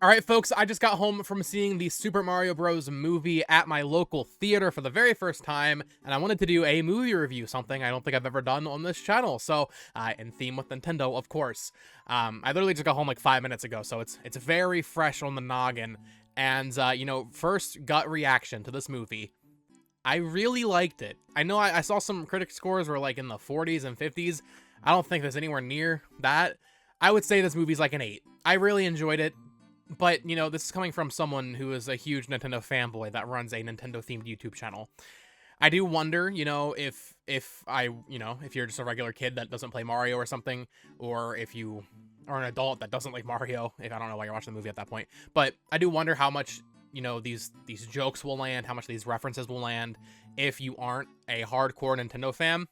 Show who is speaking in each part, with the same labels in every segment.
Speaker 1: All right, folks, I just got home from seeing the Super Mario Bros. Movie at my local theater for the very first time, and I wanted to do a movie review, something I don't think I've ever done on this channel, so, in theme with Nintendo, of course. I literally just got home like 5 minutes ago, so it's very fresh on the noggin, and, first gut reaction to this movie. I really liked it. I know I saw some critic scores were like in the 40s and 50s. I don't think there's anywhere near that. I would say this movie's like an 8. I really enjoyed it. But, this is coming from someone who is a huge Nintendo fanboy that runs a Nintendo-themed YouTube channel. I do wonder, if you're just a regular kid that doesn't play Mario or something, or if you are an adult that doesn't like Mario, if I don't know why you're watching the movie at that point. But I do wonder how much, these jokes will land, how much these references will land if you aren't a hardcore Nintendo fan.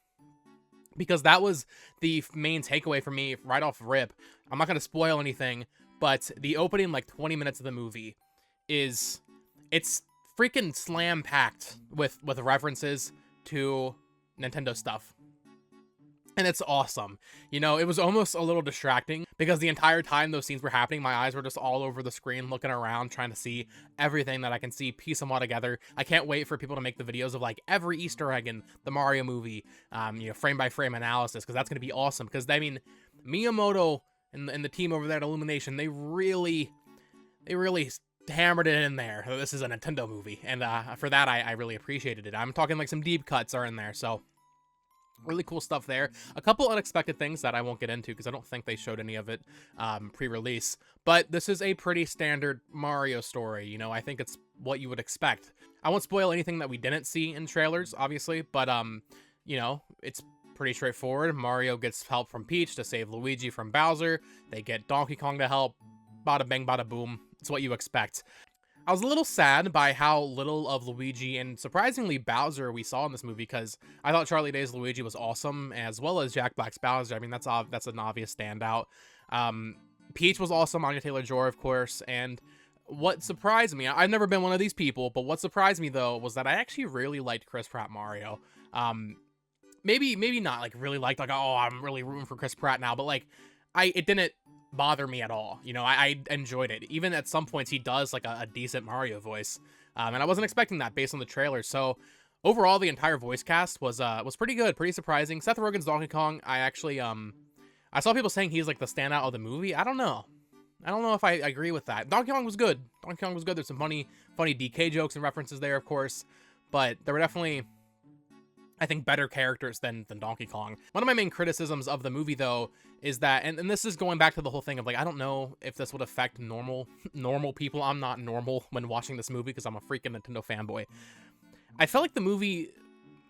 Speaker 1: Because that was the main takeaway for me right off rip. I'm not going to spoil anything, but the opening, 20 minutes of the movie it's freaking slam-packed with references to Nintendo stuff. And it's awesome. It was almost a little distracting because the entire time those scenes were happening, my eyes were just all over the screen looking around, trying to see everything that I can see, piece them all together. I can't wait for people to make the videos of every Easter egg in the Mario movie, frame by frame analysis, because that's going to be awesome. Because, Miyamoto and the team over there at Illumination, they really hammered it in there. This is a Nintendo movie, and for that, I really appreciated it. I'm talking some deep cuts are in there, so really cool stuff there. A couple unexpected things that I won't get into because I don't think they showed any of it pre-release, but this is a pretty standard Mario story. I think it's what you would expect. I won't spoil anything that we didn't see in trailers, obviously, but it's pretty straightforward. Mario gets help from Peach to save Luigi from Bowser. They get Donkey Kong to help. Bada bang, bada boom. It's what you expect. I was a little sad by how little of Luigi and surprisingly Bowser we saw in this movie, because I thought Charlie Day's Luigi was awesome, as well as Jack Black's Bowser. I mean, that's an obvious standout. Peach was awesome, Anya Taylor-Joy, of course, and what surprised me, I've never been one of these people, but what surprised me, though, was that I actually really liked Chris Pratt Mario. Maybe not, really liked, oh, I'm really rooting for Chris Pratt now, but, it didn't bother me at all. I enjoyed it. Even at some points, he does, a decent Mario voice, and I wasn't expecting that based on the trailer, so overall, the entire voice cast was pretty good, pretty surprising. Seth Rogen's Donkey Kong, I actually, I saw people saying he's, the standout of the movie. I don't know if I agree with that. Donkey Kong was good. There's some funny DK jokes and references there, of course, but there were definitely, I think, better characters than Donkey Kong. One of my main criticisms of the movie, though, is that, and this is going back to the whole thing of, I don't know if this would affect normal people. I'm not normal when watching this movie because I'm a freaking Nintendo fanboy. I felt like the movie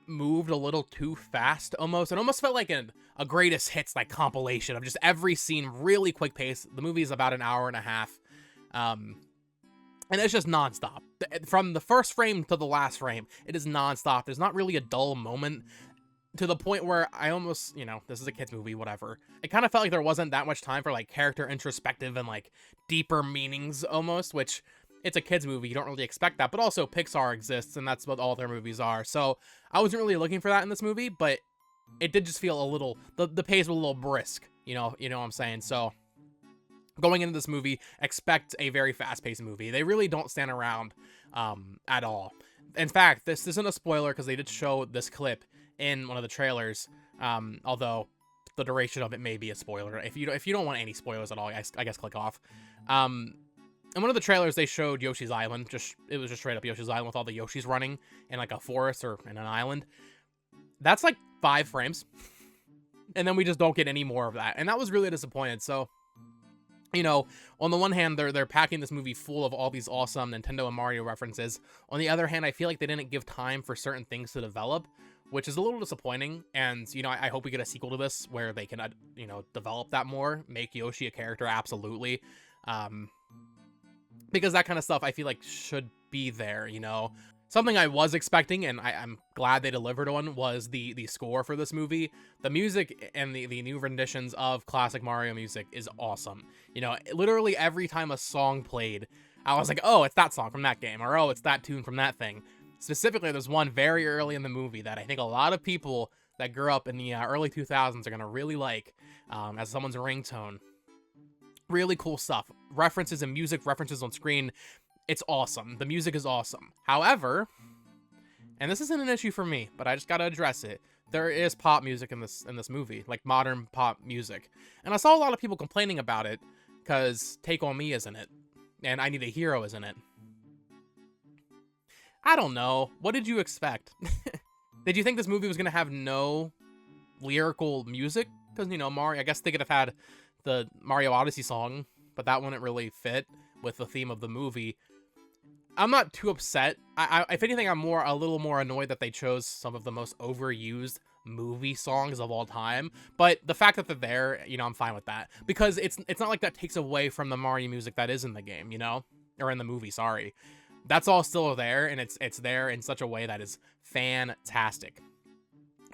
Speaker 1: moved a little too fast, almost. It almost felt like a greatest hits, compilation of just every scene, really quick pace. The movie is about an hour and a half. And it's just nonstop. From the first frame to the last frame, it is nonstop. There's not really a dull moment, to the point where I almost, this is a kid's movie, whatever. It kind of felt like there wasn't that much time for, character introspective and, deeper meanings, almost, which, it's a kid's movie, you don't really expect that, but also Pixar exists, and that's what all their movies are. So, I wasn't really looking for that in this movie, but it did just feel a little, the pace was a little brisk, you know what I'm saying? So, going into this movie, expect a very fast-paced movie. They really don't stand around at all. In fact, this isn't a spoiler because they did show this clip in one of the trailers, although the duration of it may be a spoiler. If you don't want any spoilers at all, I guess click off. In one of the trailers, they showed Yoshi's Island. It was just straight up Yoshi's Island with all the Yoshis running in a forest or in an island. That's 5 frames. And then we just don't get any more of that. And that was really disappointed. So, on the one hand, they're packing this movie full of all these awesome Nintendo and Mario references. On the other hand, I feel like they didn't give time for certain things to develop, which is a little disappointing. And, I hope we get a sequel to this where they can, develop that more, make Yoshi a character, absolutely. Because that kind of stuff I feel like should be there, Something I was expecting, and I'm glad they delivered on, was the score for this movie. The music and the new renditions of classic Mario music is awesome. Literally every time a song played, I was like, oh, it's that song from that game, or oh, it's that tune from that thing. Specifically, there's one very early in the movie that I think a lot of people that grew up in the early 2000s are going to really like as someone's ringtone. Really cool stuff. references and music references on screen, it's awesome. The music is awesome. However, and this isn't an issue for me, but I just gotta address it. There is pop music in this movie, like modern pop music. And I saw a lot of people complaining about it because Take On Me is in it. And I Need a Hero is in it. I don't know. What did you expect? Did you think this movie was going to have no lyrical music? Because, you know, Mario, I guess they could have had the Mario Odyssey song, but that wouldn't really fit with the theme of the movie. I'm not too upset. If anything, I'm a little more annoyed that they chose some of the most overused movie songs of all time. But the fact that they're there, you know, I'm fine with that. Because it's not like that takes away from the Mario music that is in the game, you know? Or in the movie, sorry. That's all still there, and it's there in such a way that is fantastic.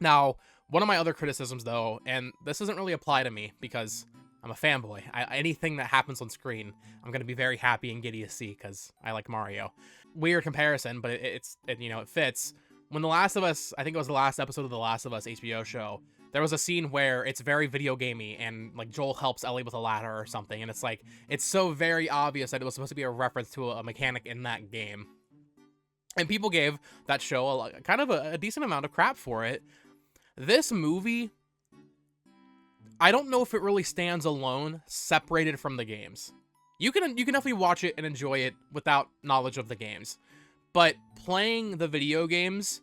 Speaker 1: Now, one of my other criticisms, though, and this doesn't really apply to me because I'm a fanboy. Anything that happens on screen, I'm going to be very happy and giddy to see because I like Mario. Weird comparison, but it fits. When The Last of Us, I think it was the last episode of The Last of Us HBO show, there was a scene where it's very video gamey and like Joel helps Ellie with a ladder or something. And it's like, it's so very obvious that it was supposed to be a reference to a mechanic in that game. And people gave that show kind of a decent amount of crap for it. This movie, I don't know if it really stands alone, separated from the games. You can definitely watch it and enjoy it without knowledge of the games. But playing the video games,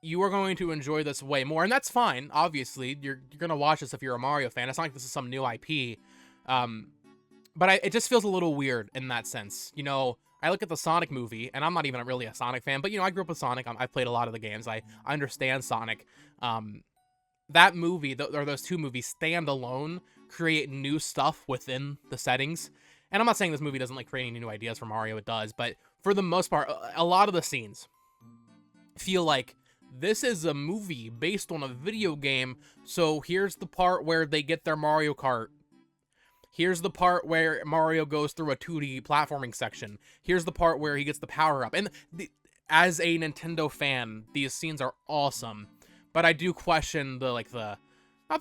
Speaker 1: you are going to enjoy this way more, and that's fine. Obviously, you're gonna watch this if you're a Mario fan. It's not like this is some new IP, but it just feels a little weird in that sense. You know, I look at the Sonic movie, and I'm not even really a Sonic fan, but you know, I grew up with Sonic. I've played a lot of the games. I understand Sonic. That movie, or those two movies, stand alone, create new stuff within the settings. And I'm not saying this movie doesn't like creating new ideas for Mario. It does, but for the most part, a lot of the scenes feel like this is a movie based on a video game, so here's the part where they get their Mario Kart. Here's the part where Mario goes through a 2D platforming section. Here's the part where he gets the power-up. And as a Nintendo fan, these scenes are awesome. But I do question not the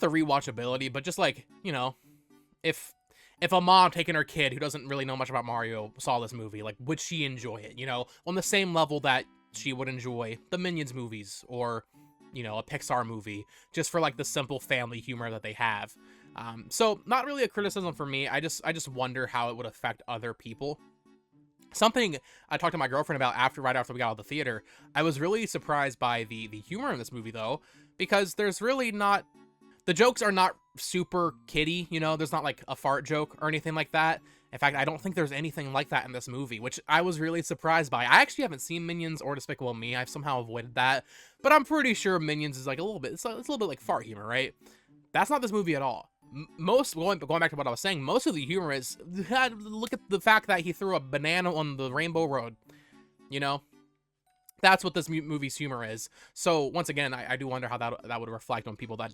Speaker 1: rewatchability, but just like, you know, if a mom taking her kid who doesn't really know much about Mario saw this movie, like, would she enjoy it, you know, on the same level that she would enjoy the Minions movies or, you know, a Pixar movie, just for like the simple family humor that they have. So not really a criticism for me. I just wonder how it would affect other people. Something I talked to my girlfriend about right after we got out of the theater. I was really surprised by the humor in this movie, though, because there's really not, the jokes are not super kiddie, you know, there's not like a fart joke or anything like that. In fact, I don't think there's anything like that in this movie, which I was really surprised by. I actually haven't seen Minions or Despicable Me. I've somehow avoided that, but I'm pretty sure Minions is like a little bit, it's a little bit like fart humor, right? That's not this movie at all. Going back to what I was saying, most of the humor is, look at the fact that he threw a banana on the Rainbow Road, you know? That's what this movie's humor is. So once again, I do wonder how that would reflect on people that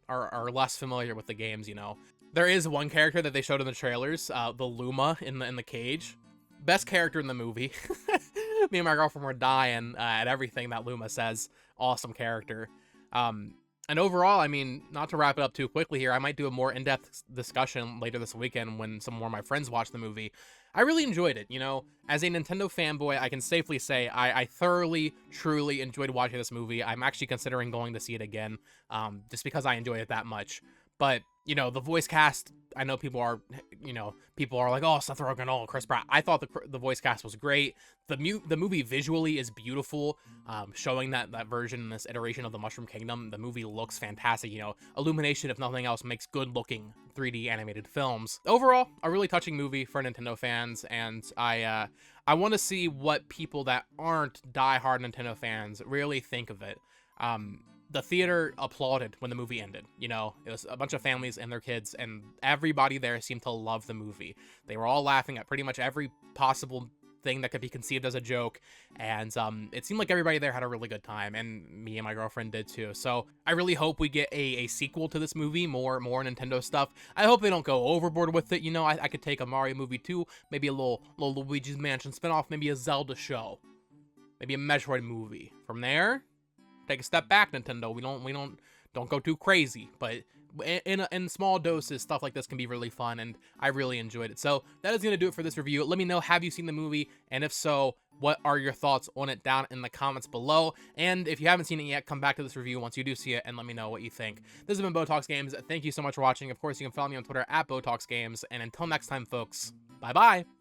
Speaker 1: are less familiar with the games, you know? There is one character that they showed in the trailers, the Luma in the cage. Best character in the movie. Me and my girlfriend were dying at everything that Luma says. Awesome character. And overall, I mean, not to wrap it up too quickly here, I might do a more in-depth discussion later this weekend when some more of my friends watch the movie. I really enjoyed it, you know? As a Nintendo fanboy, I can safely say I thoroughly, truly enjoyed watching this movie. I'm actually considering going to see it again, just because I enjoyed it that much. But, you know, the voice cast, I know people are like, oh, Seth Rogen, oh, Chris Pratt. I thought the voice cast was great. The movie visually is beautiful, showing that version, this iteration of the Mushroom Kingdom. The movie looks fantastic, you know. Illumination, if nothing else, makes good-looking 3D animated films. Overall, a really touching movie for Nintendo fans, and I want to see what people that aren't die-hard Nintendo fans really think of it. The theater applauded when the movie ended. You know, it was a bunch of families and their kids, and everybody there seemed to love the movie. They were all laughing at pretty much every possible thing that could be conceived as a joke, and it seemed like everybody there had a really good time, and me and my girlfriend did too. So I really hope we get a sequel to this movie, more Nintendo stuff. I hope they don't go overboard with it. You know, I could take a Mario movie too, maybe a little Luigi's Mansion spinoff, maybe a Zelda show, maybe a Metroid movie. From there, take a step back, Nintendo. We don't go too crazy, but in small doses, stuff like this can be really fun, and I really enjoyed it. So that is going to do it for this review. Let me know, have you seen the movie? And if so, what are your thoughts on it down in the comments below? And if you haven't seen it yet, come back to this review once you do see it and let me know what you think. This has been Botox Games. Thank you so much for watching. Of course, you can follow me on Twitter at Botox Games. And until next time, folks, bye-bye.